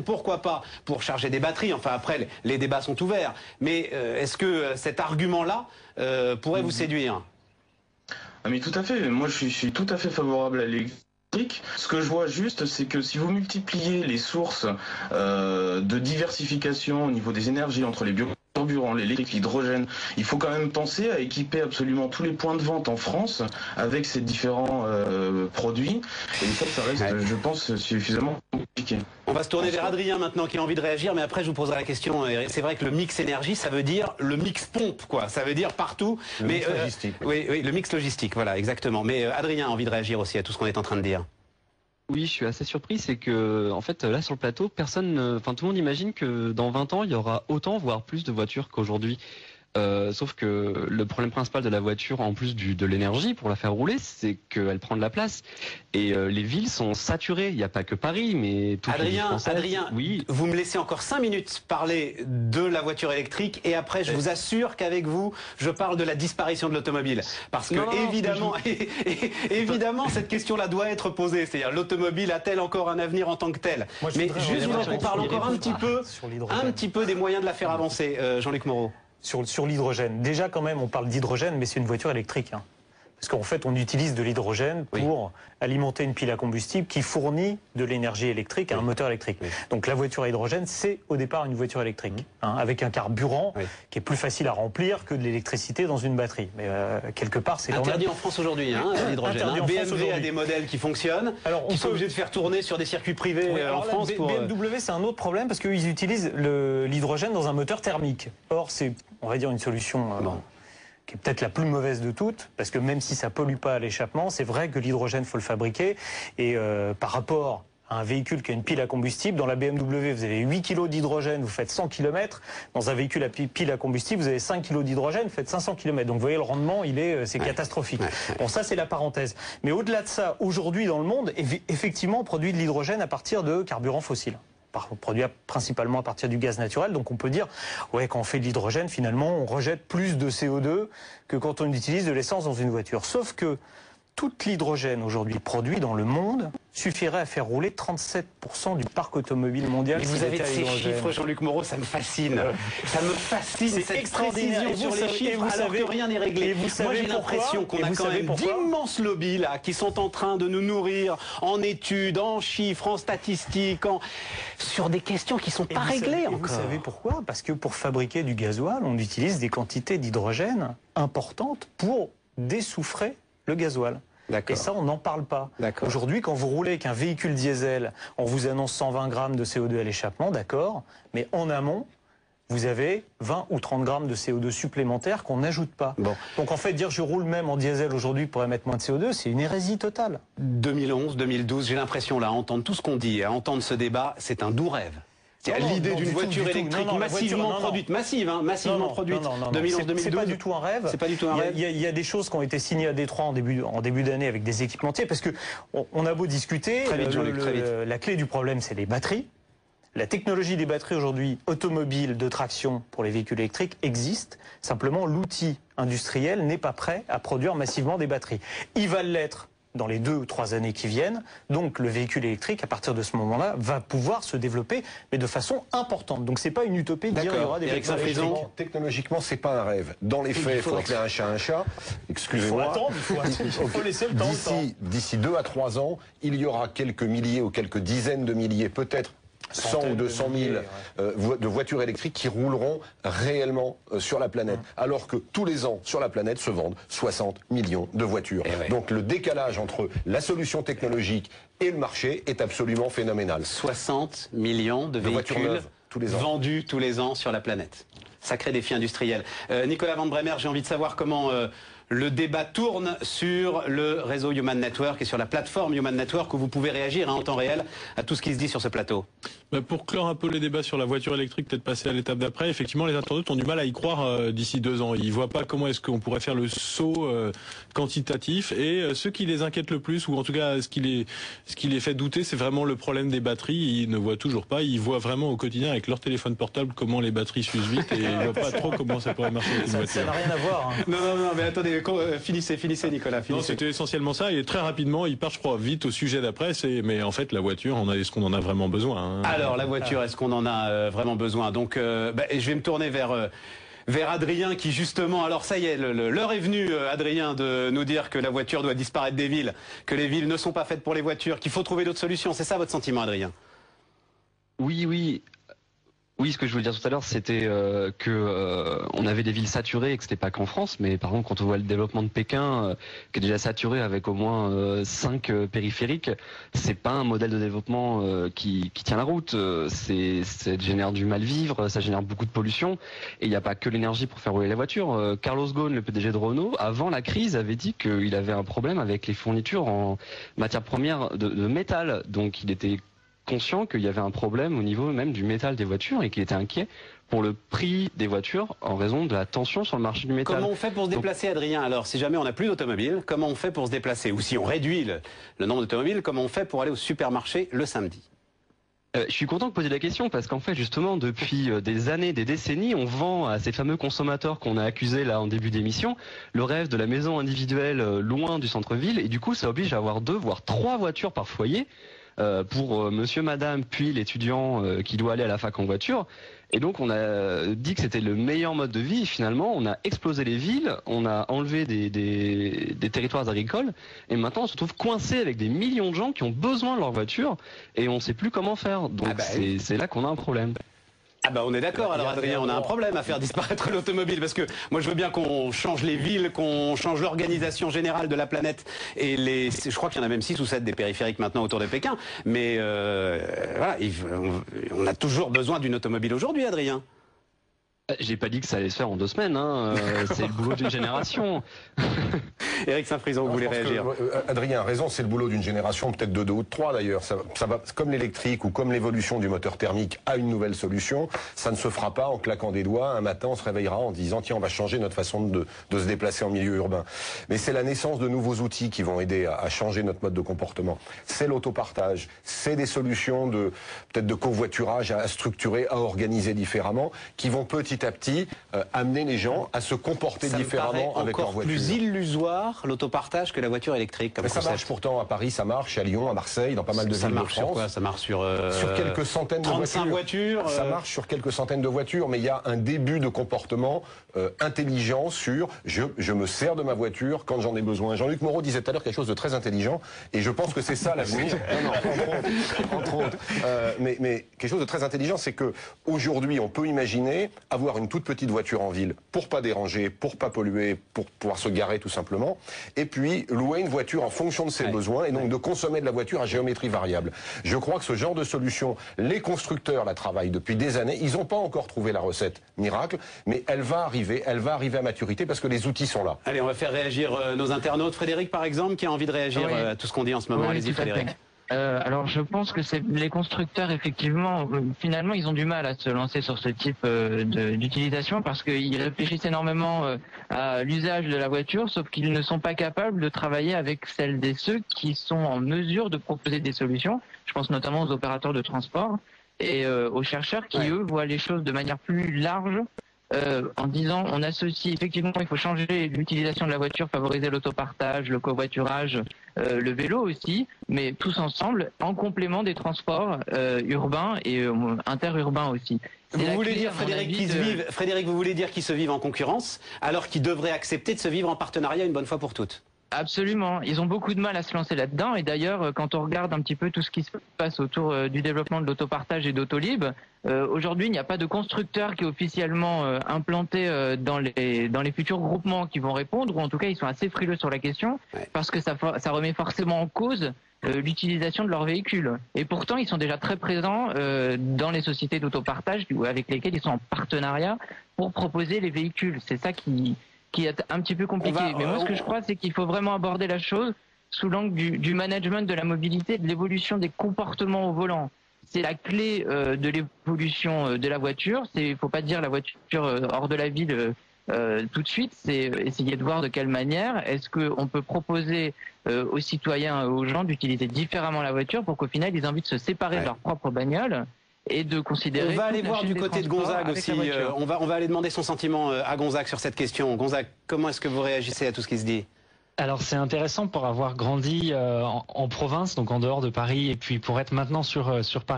Pourquoi pas pour charger des batteries? Enfin, après, les débats sont ouverts. Mais est-ce que cet argument-là pourrait vous séduire? Ah mais tout à fait, moi je suis tout à fait favorable à l'électrique. Ce que je vois juste, c'est que si vous multipliez les sources de diversification au niveau des énergies entre les biocarburants, l'électrique, l'hydrogène, il faut quand même penser à équiper absolument tous les points de vente en France avec ces différents produits. Et ça reste, je pense, suffisamment compliqué. On va se tourner vers Adrien maintenant qui a envie de réagir, mais après je vous poserai la question. C'est vrai que le mix énergie, ça veut dire le mix pompe, quoi. Ça veut dire partout. Le mix logistique. Oui, le mix logistique, voilà, exactement. Mais Adrien a envie de réagir aussi à tout ce qu'on est en train de dire. Oui, je suis assez surpris, c'est que, en fait, là sur le plateau, tout le monde imagine que dans 20 ans, il y aura autant, voire plus de voitures qu'aujourd'hui. Sauf que le problème principal de la voiture, en plus de l'énergie pour la faire rouler, c'est qu'elle prend de la place. Et les villes sont saturées. Il n'y a pas que Paris, mais toutes les villes françaises. Adrien, oui. Vous me laissez encore 5 minutes parler de la voiture électrique et après je vous assure qu'avec vous, je parle de la disparition de l'automobile. Parce que évidemment, cette question-là doit être posée. C'est-à-dire, l'automobile a-t-elle encore un avenir en tant que telle? Mais juste qu'on parle encore un petit peu des moyens de la faire avancer, Jean-Luc Moreau. Sur l'hydrogène. Déjà, quand même, on parle d'hydrogène, mais c'est une voiture électrique. Hein. Parce qu'en fait, on utilise de l'hydrogène pour alimenter une pile à combustible qui fournit de l'énergie électrique à un moteur électrique. Donc la voiture à hydrogène, c'est au départ une voiture électrique, hein, avec un carburant qui est plus facile à remplir que de l'électricité dans une batterie. Mais quelque part, c'est interdit en France aujourd'hui, hein, l'hydrogène. BMW a des modèles qui fonctionnent, qui sont obligés de faire tourner sur des circuits privés en France. BMW, c'est un autre problème parce qu'ils utilisent l'hydrogène dans un moteur thermique. Or, c'est, on va dire, une solution... qui est peut-être la plus mauvaise de toutes, parce que même si ça pollue pas à l'échappement, c'est vrai que l'hydrogène, faut le fabriquer, et par rapport à un véhicule qui a une pile à combustible, dans la BMW, vous avez 8 kg d'hydrogène, vous faites 100 km, dans un véhicule à pile à combustible, vous avez 5 kg d'hydrogène, vous faites 500 km. Donc vous voyez, le rendement, c'est catastrophique. Bon, ça, c'est la parenthèse. Mais au-delà de ça, aujourd'hui, dans le monde, effectivement, on produit de l'hydrogène à partir de carburants fossiles. Produit principalement à partir du gaz naturel, donc on peut dire quand on fait de l'hydrogène, finalement on rejette plus de CO2 que quand on utilise de l'essence dans une voiture. Sauf que tout l'hydrogène aujourd'hui produit dans le monde suffirait à faire rouler 37% du parc automobile mondial. Et vous avez ces chiffres, Jean-Luc Moreau, ça me fascine. Ça me fascine, c'est cette précision sur les chiffres, alors que rien n'est réglé. Moi, j'ai l'impression qu'on a quand même d'immenses lobbies là, qui sont en train de nous nourrir en études, en chiffres, en statistiques, sur des questions qui ne sont pas réglées encore. Vous savez pourquoi? Parce que pour fabriquer du gasoil, on utilise des quantités d'hydrogène importantes pour dessoufrer le gasoil. Et ça, on n'en parle pas. Aujourd'hui, quand vous roulez avec un véhicule diesel, on vous annonce 120 grammes de CO2 à l'échappement, d'accord, mais en amont, vous avez 20 ou 30 grammes de CO2 supplémentaires qu'on n'ajoute pas. Donc en fait, dire je roule même en diesel aujourd'hui pour émettre moins de CO2, c'est une hérésie totale. 2011, 2012, j'ai l'impression là, à entendre tout ce qu'on dit, à entendre ce débat, c'est un doux rêve. L'idée d'une voiture électrique massivement produite, massivement produite, 2011-2012. C'est pas du tout un rêve. C'est pas du tout un rêve. Il y a des choses qui ont été signées à Détroit en début d'année avec des équipementiers, parce que on a beau discuter, la clé du problème c'est les batteries. La technologie des batteries aujourd'hui, automobile de traction pour les véhicules électriques, existe. Simplement, l'outil industriel n'est pas prêt à produire massivement des batteries. Il va l'être dans les 2 ou 3 années qui viennent. Donc le véhicule électrique, à partir de ce moment-là, va pouvoir se développer, mais de façon importante. Donc c'est pas une utopie de dire qu'il y aura des véhicules électriques. Technologiquement, c'est pas un rêve. Dans les faits, il faut appeler un chat un chat. Excusez-moi. Il faut laisser le temps. D'ici 2 à 3 ans, il y aura quelques milliers ou quelques dizaines de milliers, peut-être 100 ou 200 000 de voitures électriques qui rouleront réellement sur la planète. Alors que tous les ans, sur la planète, se vendent 60 millions de voitures. Donc le décalage entre la solution technologique et le marché est absolument phénoménal. 60 millions de véhicules neuves, tous les ans. Vendus tous les ans sur la planète. Sacré défi industriel. Nicolas Van Bremer, j'ai envie de savoir comment... le débat tourne sur le réseau Human Network et sur la plateforme Human Network où vous pouvez réagir en temps réel à tout ce qui se dit sur ce plateau. Pour clore un peu les débats sur la voiture électrique, peut-être passer à l'étape d'après, effectivement les internautes ont du mal à y croire d'ici 2 ans. Ils voient pas comment est-ce qu'on pourrait faire le saut quantitatif et ce qui les inquiète le plus, ou en tout cas ce qui les fait douter, c'est vraiment le problème des batteries. Ils ne voient toujours pas, ils voient vraiment au quotidien avec leur téléphone portable comment les batteries s'usent vite et ils voient pas trop comment ça pourrait marcher avec une voiture. Ça n'a rien à voir. Non, mais attendez, allez, finissez Nicolas. Non, c'était essentiellement ça. Et très rapidement, il part, je crois, vite au sujet d'après. Mais en fait, la voiture, est-ce qu'on en a vraiment besoin, hein? Alors, la voiture, est-ce qu'on en a vraiment besoin? Donc, je vais me tourner vers Adrien qui justement, alors ça y est, l'heure est venue, Adrien, de nous dire que la voiture doit disparaître des villes, que les villes ne sont pas faites pour les voitures, qu'il faut trouver d'autres solutions. C'est ça votre sentiment, Adrien? Oui, ce que je voulais dire tout à l'heure, c'était on avait des villes saturées et que c'était pas qu'en France, mais par exemple quand on voit le développement de Pékin, qui est déjà saturé avec au moins 5 périphériques, c'est pas un modèle de développement qui tient la route. Ça génère du mal vivre, ça génère beaucoup de pollution, et il n'y a pas que l'énergie pour faire rouler la voiture. Carlos Ghosn, le PDG de Renault, avant la crise, avait dit qu'il avait un problème avec les fournitures en matières premières de métal, donc il était conscient qu'il y avait un problème au niveau même du métal des voitures et qu'il était inquiet pour le prix des voitures en raison de la tension sur le marché du métal. Comment on fait pour se déplacer, Adrien? Alors, si jamais on n'a plus d'automobile, comment on fait pour se déplacer? Ou si on réduit le nombre d'automobiles, comment on fait pour aller au supermarché le samedi? Je suis content de poser la question parce qu'en fait justement depuis des années, des décennies, on vend à ces fameux consommateurs qu'on a accusés là en début d'émission le rêve de la maison individuelle loin du centre-ville, et du coup ça oblige à avoir 2 voire 3 voitures par foyer pour monsieur, madame, puis l'étudiant qui doit aller à la fac en voiture. Et donc on a dit que c'était le meilleur mode de vie, et finalement on a explosé les villes, on a enlevé des territoires agricoles, et maintenant on se retrouve coincé avec des millions de gens qui ont besoin de leur voiture, et on ne sait plus comment faire. Donc c'est là qu'on a un problème. Ah bah on est d'accord, alors Adrien, on a un problème à faire disparaître l'automobile, parce que moi je veux bien qu'on change les villes, qu'on change l'organisation générale de la planète, et je crois qu'il y en a même 6 ou 7 des périphériques maintenant autour de Pékin, mais voilà, on a toujours besoin d'une automobile aujourd'hui, Adrien. J'ai pas dit que ça allait se faire en 2 semaines, hein. C'est le boulot d'une génération. Éric Saint-Frison, vous voulez réagir? Adrien a raison, c'est le boulot d'une génération, peut-être de 2 ou de 3 d'ailleurs. Ça va, comme l'électrique ou comme l'évolution du moteur thermique a une nouvelle solution, ça ne se fera pas en claquant des doigts. Un matin, on se réveillera en disant tiens, on va changer notre façon de se déplacer en milieu urbain. Mais c'est la naissance de nouveaux outils qui vont aider à changer notre mode de comportement. C'est l'autopartage, c'est des solutions peut-être de covoiturage à structurer, à organiser différemment, qui vont petit à petit amener les gens à se comporter différemment avec leur voiture. Plus illusoire l'autopartage que la voiture électrique. Comme ça marche pourtant à Paris, ça marche à Lyon, à Marseille, dans pas mal de villes de France. Ça marche sur quoi? Ça marche sur quelques centaines de 35 voitures. Ça marche sur quelques centaines de voitures, mais il y a un début de comportement intelligent sur je me sers de ma voiture quand j'en ai besoin. Jean-Luc Moreau disait tout à l'heure quelque chose de très intelligent, et je pense que c'est ça l'avenir. Entre autres. Mais quelque chose de très intelligent, c'est que aujourd'hui on peut imaginer avoir une toute petite voiture en ville pour pas déranger, pour pas polluer, pour pouvoir se garer tout simplement, et puis louer une voiture en fonction de ses besoins, et donc de consommer de la voiture à géométrie variable. Je crois que ce genre de solution, les constructeurs la travaillent depuis des années, ils n'ont pas encore trouvé la recette miracle, mais elle va arriver à maturité parce que les outils sont là. Allez, on va faire réagir nos internautes. Frédéric par exemple, qui a envie de réagir à tout ce qu'on dit en ce moment. Allez-y Frédéric. Alors je pense que les constructeurs, effectivement, finalement, ils ont du mal à se lancer sur ce type d'utilisation parce qu'ils réfléchissent énormément à l'usage de la voiture, sauf qu'ils ne sont pas capables de travailler avec celles et ceux qui sont en mesure de proposer des solutions. Je pense notamment aux opérateurs de transport et aux chercheurs qui, eux, voient les choses de manière plus large. En disant on associe effectivement il faut changer l'utilisation de la voiture, favoriser l'autopartage, le covoiturage, le vélo aussi, mais tous ensemble en complément des transports urbains et interurbains aussi. Vous voulez dire, Frédéric, vous voulez dire qu'ils se vivent en concurrence alors qu'ils devraient accepter de se vivre en partenariat une bonne fois pour toutes? Absolument, ils ont beaucoup de mal à se lancer là-dedans, et d'ailleurs quand on regarde un petit peu tout ce qui se passe autour du développement de l'autopartage et d'Autolib, aujourd'hui il n'y a pas de constructeur qui est officiellement implanté dans les futurs groupements qui vont répondre, ou en tout cas ils sont assez frileux sur la question, parce que ça remet forcément en cause l'utilisation de leurs véhicules. Et pourtant ils sont déjà très présents dans les sociétés d'autopartage avec lesquelles ils sont en partenariat pour proposer les véhicules. C'est ça qui est un petit peu compliqué. Mais moi, ce que je crois, c'est qu'il faut vraiment aborder la chose sous l'angle du management de la mobilité, de l'évolution des comportements au volant. C'est la clé de l'évolution de la voiture. Il ne faut pas dire la voiture hors de la ville tout de suite. C'est essayer de voir de quelle manière est-ce qu'on peut proposer aux citoyens, aux gens d'utiliser différemment la voiture pour qu'au final, ils aient envie de se séparer de leur propre bagnole et de considérer. On va aller toute la voir chaîne du des côté de transports Gonzague avec la aussi. voiture. On va aller demander son sentiment à Gonzague sur cette question. Gonzague, comment est-ce que vous réagissez à tout ce qui se dit? Alors c'est intéressant pour avoir grandi en province, donc en dehors de Paris, et puis pour être maintenant sur Paris.